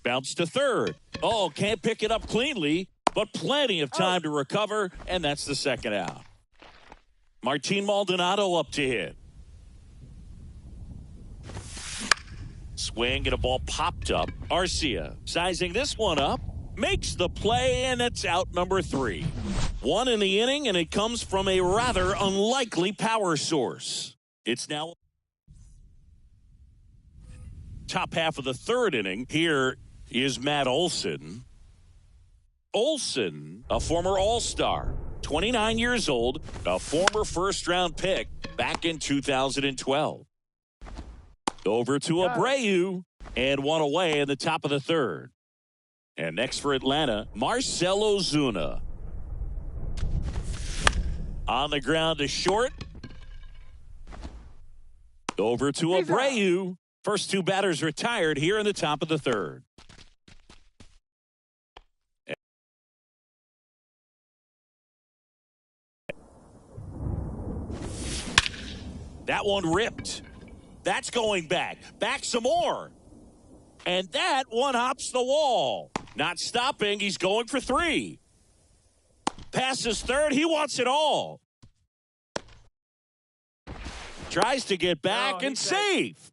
Bounce to third. Oh, can't pick it up cleanly, but plenty of time to recover, and that's the second out. Martin Maldonado up to hit. Swing and a ball popped up. Arcia sizing this one up. Makes the play, and it's out number 3. 1 in the inning, and it comes from a rather unlikely power source. It's now top half of the third inning. Here is Matt Olson. Olson, a former All-Star, 29 years old, a former first-round pick back in 2012. Over to Abreu, and one away in the top of the third. And next for Atlanta, Marcell Ozuna. On the ground to short. Over to Abreu. First 2 batters retired here in the top of the third. That one ripped. That's going back. Back some more. And that one hops the wall. Not stopping. He's going for 3. Passes third. He wants it all. Tries to get back and safe.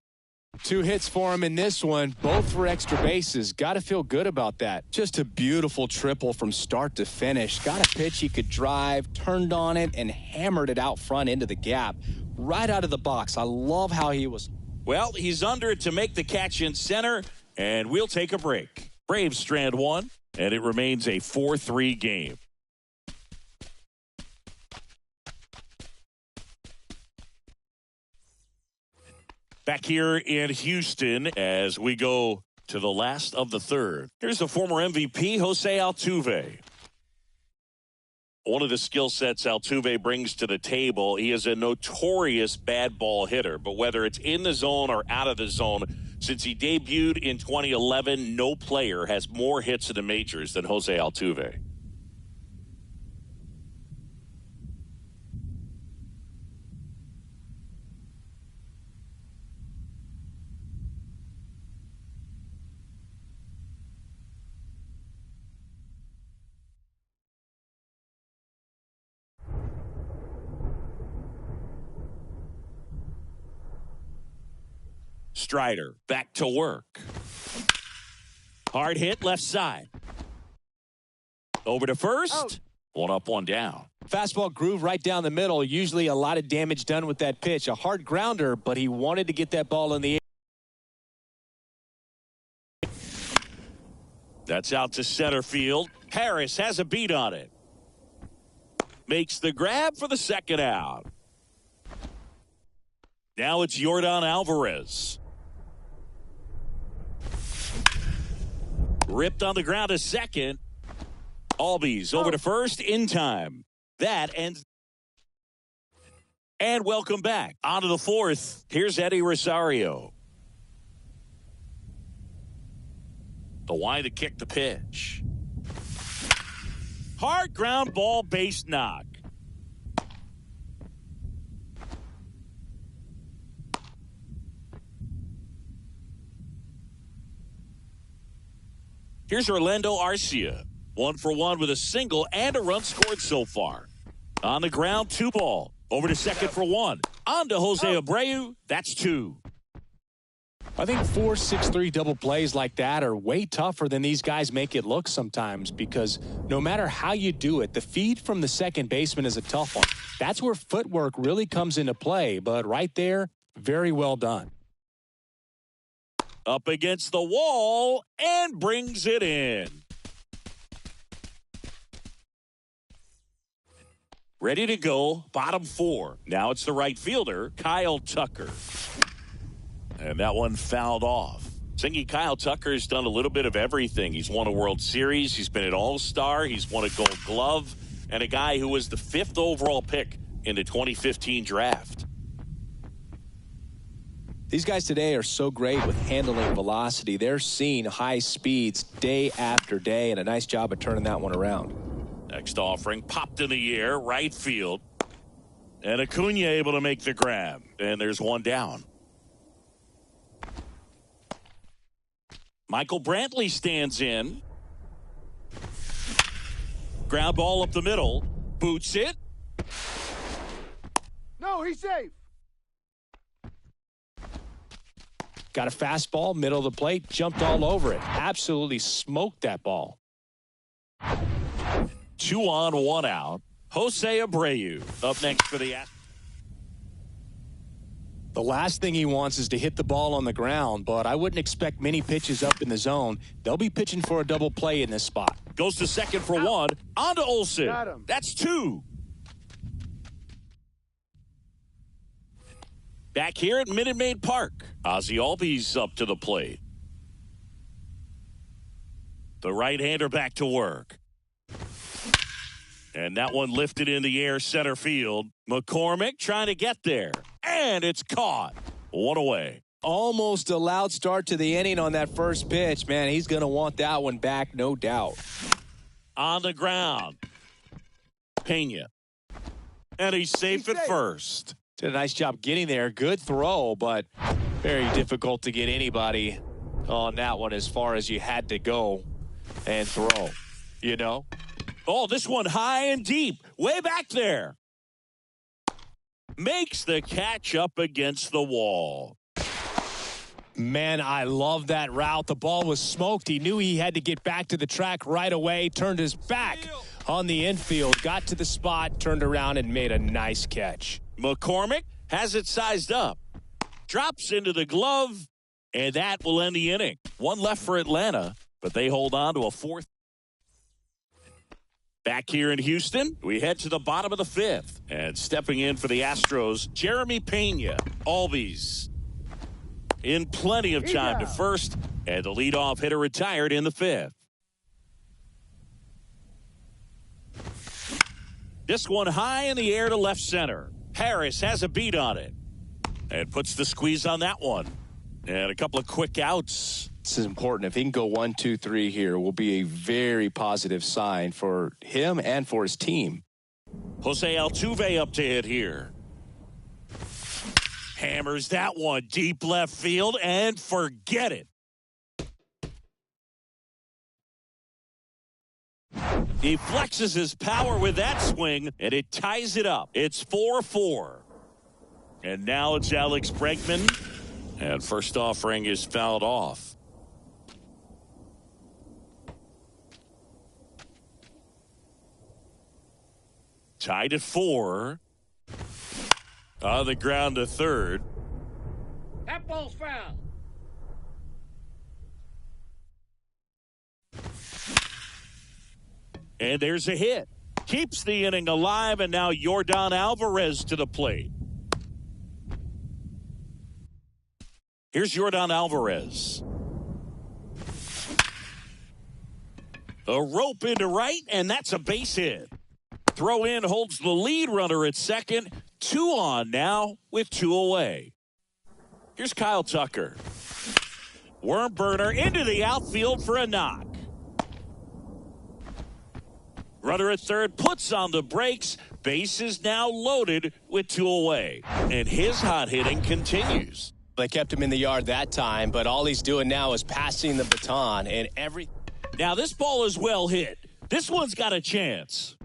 2 hits for him in this one, both for extra bases. Got to feel good about that. Just a beautiful triple from start to finish. Got a pitch he could drive, turned on it, and hammered it out front into the gap. Right out of the box. I love how he was. Well, he's under it to make the catch in center, and we'll take a break. Braves strand 1, and it remains a 4-3 game. Back here in Houston as we go to the last of the third. Here's the former MVP, Jose Altuve. One of the skill sets Altuve brings to the table, he is a notorious bad ball hitter. But whether it's in the zone or out of the zone, since he debuted in 2011, no player has more hits in the majors than Jose Altuve. Strider back to work. Hard hit left side. Over to first. One up, one down. Fastball groove right down the middle. Usually a lot of damage done with that pitch. A hard grounder, but he wanted to get that ball in the air. That's out to center field. Harris has a beat on it. Makes the grab for the second out. Now it's Yordan Alvarez. Ripped on the ground to second. Albies over to first in time. That ends. And welcome back. On to the fourth. Here's Eddie Rosario. The wide to kick the pitch. Hard ground ball base knock. Here's Orlando Arcia. 1 for 1 with a single and a run scored so far. On the ground, 2 ball. Over to second for 1. On to Jose Abreu. That's 2. I think 4-6-3 double plays like that are way tougher than these guys make it look sometimes, because no matter how you do it, the feed from the second baseman is a tough one. That's where footwork really comes into play, but right there, very well done. Up against the wall and brings it in. Ready to go, bottom 4. Now it's the right fielder, Kyle Tucker. And that one fouled off. Thinking Kyle Tucker's done a little bit of everything. He's won a World Series. He's been an All-Star. He's won a Gold Glove. And a guy who was the 5th overall pick in the 2015 draft. These guys today are so great with handling velocity. They're seeing high speeds day after day, and a nice job of turning that one around. Next offering, popped in the air, right field. And Acuna able to make the grab. And there's one down. Michael Brantley stands in. Ground ball up the middle. Boots it. No, he's safe. Got a fastball, middle of the plate, jumped all over it. Absolutely smoked that ball. 2 on, 1 out. Jose Abreu up next for the Astros. The last thing he wants is to hit the ball on the ground, but I wouldn't expect many pitches up in the zone. They'll be pitching for a double play in this spot. Goes to second for 1. On to Olsen. Got him. That's 2. Back here at Minute Maid Park, Ozzie Albies up to the plate. The right-hander back to work. And that one lifted in the air center field. McCormick trying to get there. And it's caught. 1 away. Almost a loud start to the inning on that first pitch. Man, he's going to want that one back, no doubt. On the ground. Pena. And he's safe at first. Did a nice job getting there. Good throw, but very difficult to get anybody on that one as far as you had to go and throw, you know? Oh, this one high and deep. Way back there. Makes the catch up against the wall. Man, I love that route. The ball was smoked. He knew he had to get back to the track right away. Turned his back on the infield. Got to the spot, turned around, and made a nice catch. McCormick has it sized up. Drops into the glove, and that will end the inning. 1 left for Atlanta, but they hold on to a 4th. Back here in Houston, we head to the bottom of the 5th. And stepping in for the Astros, Jeremy Pena. Albies in plenty of time to first, and the leadoff hitter retired in the 5th. This one high in the air to left center. Harris has a beat on it and puts the squeeze on that one. And a couple of quick outs. This is important. If he can go 1, 2, 3 here, will be a very positive sign for him and for his team. Jose Altuve up to hit here. Hammers that one deep left field and forget it. He flexes his power with that swing, and it ties it up. It's 4-4. And now it's Alex Bregman. And first offering is fouled off. Tied at 4. On the ground to third. That ball's foul. And there's a hit. Keeps the inning alive, and now Yordan Alvarez to the plate. Here's Yordan Alvarez. A rope into right, and that's a base hit. Throw in holds the lead runner at second. 2 on now with 2 away. Here's Kyle Tucker. Worm burner into the outfield for a knock. Runner at third puts on the brakes. Base is now loaded with 2 away. And his hot hitting continues. They kept him in the yard that time, but all he's doing now is passing the baton and every. Now this ball is well hit. This one's got a chance.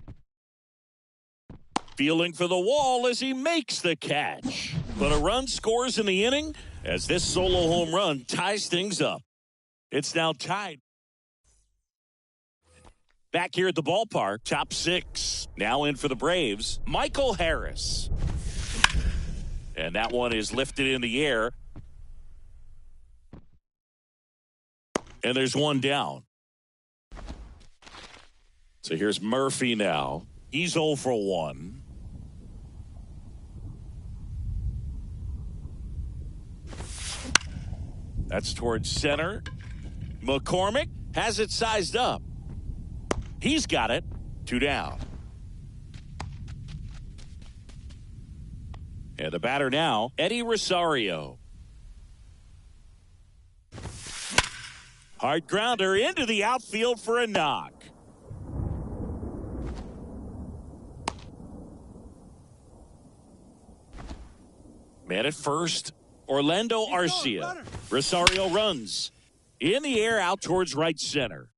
Feeling for the wall as he makes the catch. But a run scores in the inning as this solo home run ties things up. It's now tied. Back here at the ballpark, top 6. Now in for the Braves, Michael Harris. And that one is lifted in the air. And there's one down. So here's Murphy now. He's 0 for 1. That's towards center. McCormick has it sized up. He's got it. 2 down. And the batter now, Eddie Rosario. Hard grounder into the outfield for a knock. Man at first, Orlando Arcia. Rosario runs. In the air out towards right center.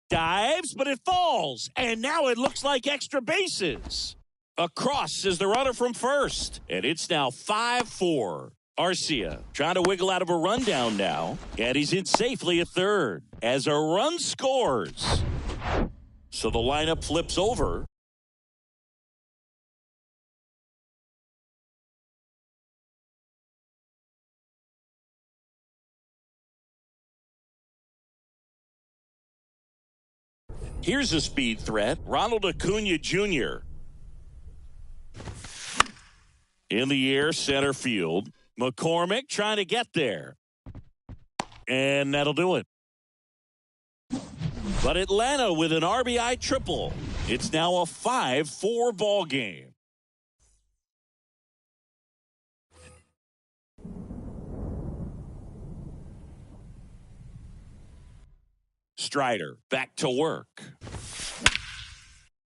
Dives, but it falls. And now it looks like extra bases. Across is the runner from first. And it's now 5-4. Arcia trying to wiggle out of a rundown now. And he's in safely at third as a run scores. So the lineup flips over. Here's a speed threat, Ronald Acuna Jr. In the air, center field. McCormick trying to get there. And that'll do it. But Atlanta with an RBI triple. It's now a 5-4 ball game. Strider back to work.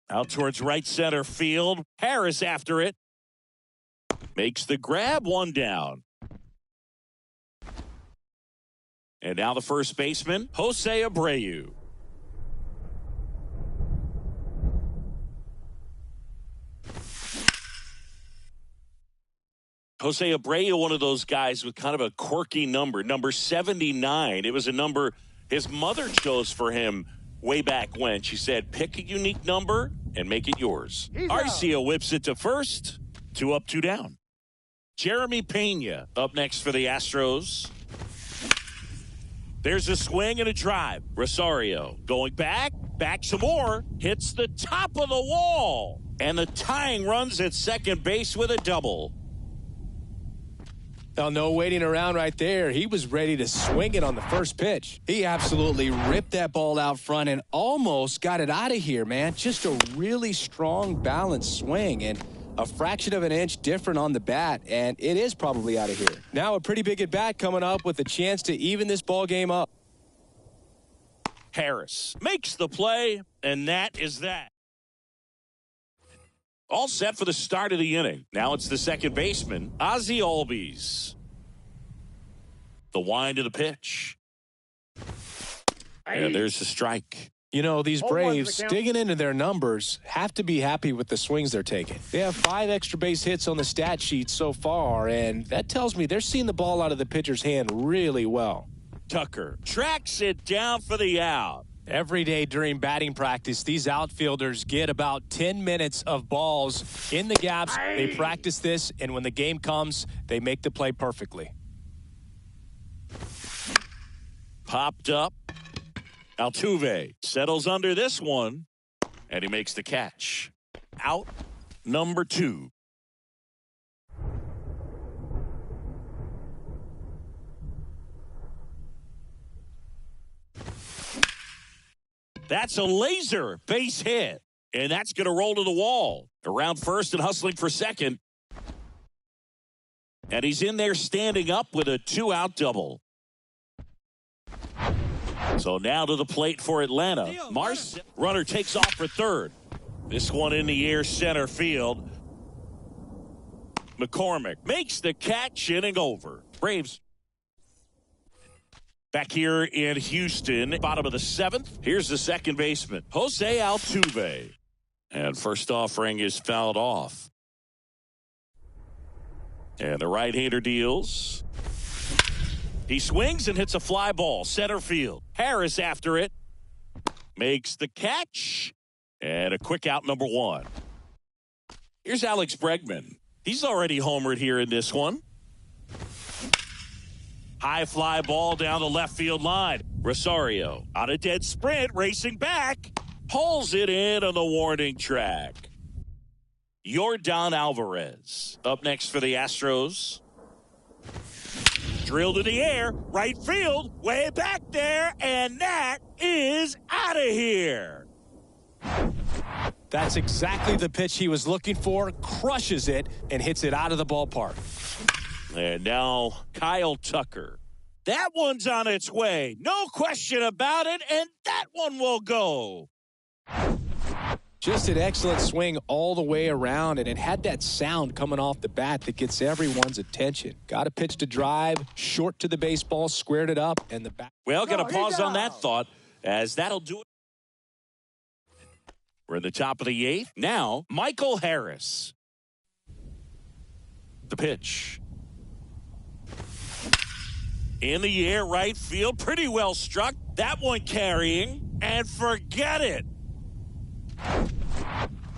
Out towards right center field. Harris after it. Makes the grab, one down. And now the first baseman, Jose Abreu. Jose Abreu, one of those guys with kind of a quirky number 79. It was a number his mother chose for him way back when. She said, pick a unique number and make it yours. Arcia whips it to first. 2 up, 2 down. Jeremy Pena up next for the Astros. There's a swing and a drive. Rosario going back some more. Hits the top of the wall. And the tying runs at second base with a double. Oh, no waiting around right there. He was ready to swing it on the first pitch. He absolutely ripped that ball out front and almost got it out of here, man. Just a really strong, balanced swing and a fraction of an inch different on the bat, and it is probably out of here. Now a pretty big at bat coming up with a chance to even this ball game up. Harris makes the play, and that is that. All set for the start of the inning. Now it's the second baseman, Ozzie Albies. The wind of the pitch. And there's the strike. You know, these Braves, digging into their numbers, have to be happy with the swings they're taking. They have 5 extra base hits on the stat sheet so far, and that tells me they're seeing the ball out of the pitcher's hand really well. Tucker tracks it down for the out. Every day during batting practice, these outfielders get about 10 minutes of balls in the gaps. They practice this, and when the game comes, they make the play perfectly. Popped up. Altuve settles under this one, and he makes the catch. Out number 2. That's a laser base hit, and that's going to roll to the wall. Around first and hustling for second. And he's in there standing up with a 2-out double. So now to the plate for Atlanta. Mars runner takes off for third. This one in the air center field. McCormick makes the catch, inning over. Braves back here in Houston, bottom of the 7th. Here's the second baseman, Jose Altuve. And first offering is fouled off. And the right-hander deals. He swings and hits a fly ball, center field. Harris after it. Makes the catch. And a quick out, number 1. Here's Alex Bregman. He's already homered here in this one. High fly ball down the left field line. Rosario on a dead sprint, racing back. Pulls it in on the warning track. Yordan Alvarez up next for the Astros. Drilled in the air, right field, way back there, and that is out of here. That's exactly the pitch he was looking for. Crushes it and hits it out of the ballpark. And now Kyle Tucker. That one's on its way. No question about it, and that one will go. Just an excellent swing all the way around, and it had that sound coming off the bat that gets everyone's attention. Got a pitch to drive, short to the baseball, squared it up, and the bat. Well, got to pause on that thought, as that'll do it. We're in the top of the 8th. Now, Michael Harris. The pitch. In the air, right field, pretty well struck. That one carrying, and forget it.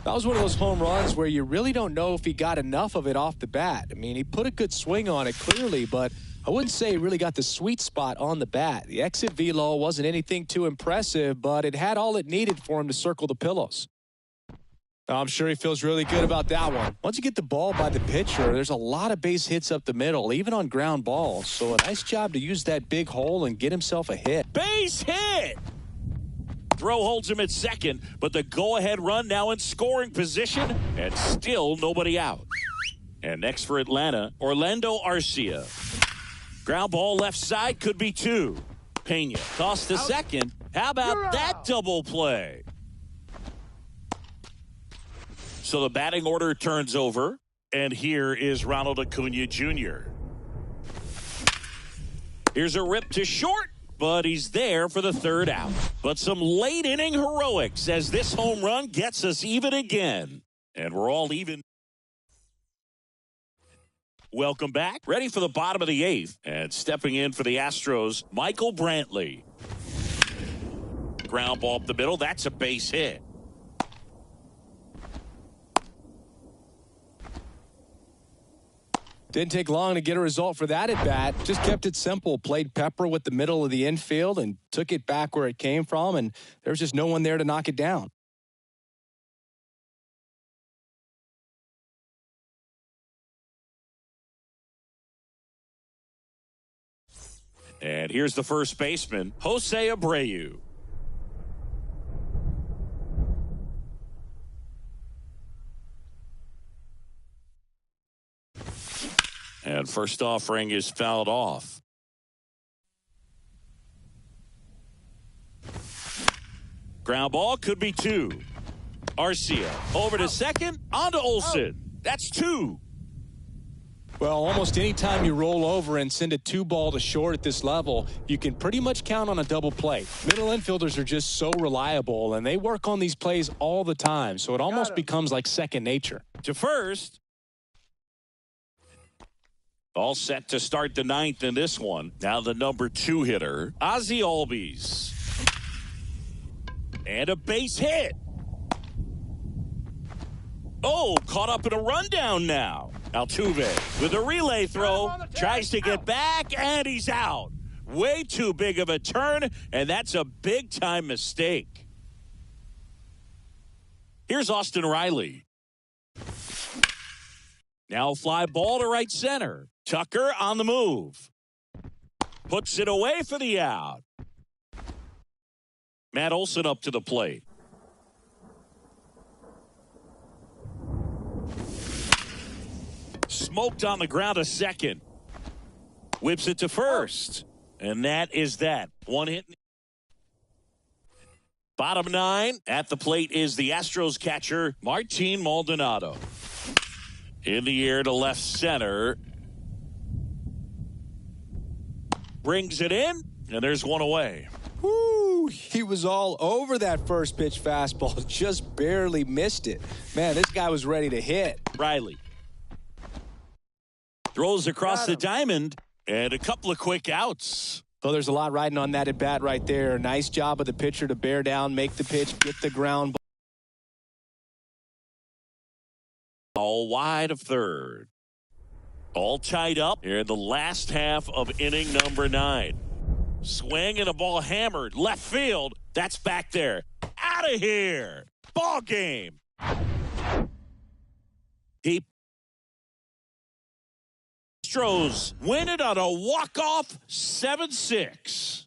That was one of those home runs where you really don't know if he got enough of it off the bat. I mean, he put a good swing on it clearly, but I wouldn't say he really got the sweet spot on the bat. The exit velo wasn't anything too impressive, but it had all it needed for him to circle the pillows. I'm sure he feels really good about that one. Once you get the ball by the pitcher, there's a lot of base hits up the middle, even on ground balls. So a nice job to use that big hole and get himself a hit. Base hit! Throw holds him at second, but the go-ahead run now in scoring position, and still nobody out. And next for Atlanta, Orlando Arcia. Ground ball left side, could be 2. Pena tossed to second. How about that double play? So the batting order turns over, and here is Ronald Acuna Jr. Here's a rip to short, but he's there for the 3rd out. But some late inning heroics as this home run gets us even again. And we're all even. Welcome back. Ready for the bottom of the 8th. And stepping in for the Astros, Michael Brantley. Ground ball up the middle. That's a base hit. Didn't take long to get a result for that at bat. Just kept it simple. Played pepper with the middle of the infield and took it back where it came from, and there was just no one there to knock it down. And here's the first baseman, Jose Abreu. And first offering is fouled off. Ground ball could be 2. Arcia over to second, on to Olsen. That's 2. Well, almost any time you roll over and send a 2-ball to short at this level, you can pretty much count on a double play. Middle infielders are just so reliable, and they work on these plays all the time, so it almost becomes like second nature. To first. All set to start the 9th in this one. Now the number 2 hitter, Ozzie Albies. And a base hit. Oh, caught up in a rundown now. Altuve with a relay throw, tries to get back, and he's out. Way too big of a turn, and that's a big-time mistake. Here's Austin Riley. Now fly ball to right center. Tucker on the move. Puts it away for the out. Matt Olson up to the plate. Smoked on the ground to second. Whips it to first. And that is that. One hit. Bottom 9. At the plate is the Astros catcher, Martin Maldonado. In the air to left center. Brings it in, and there's one away. Woo, he was all over that first pitch fastball, just barely missed it. Man, this guy was ready to hit. Riley throws across the diamond, and a couple of quick outs. Oh, there's a lot riding on that at bat right there. Nice job of the pitcher to bear down, make the pitch, get the ground ball. All wide of third. All tied up here in the last half of inning number 9. Swing and a ball hammered. Left field. That's back there. Out of here. Ball game. He Astros win it on a walk-off 7-6.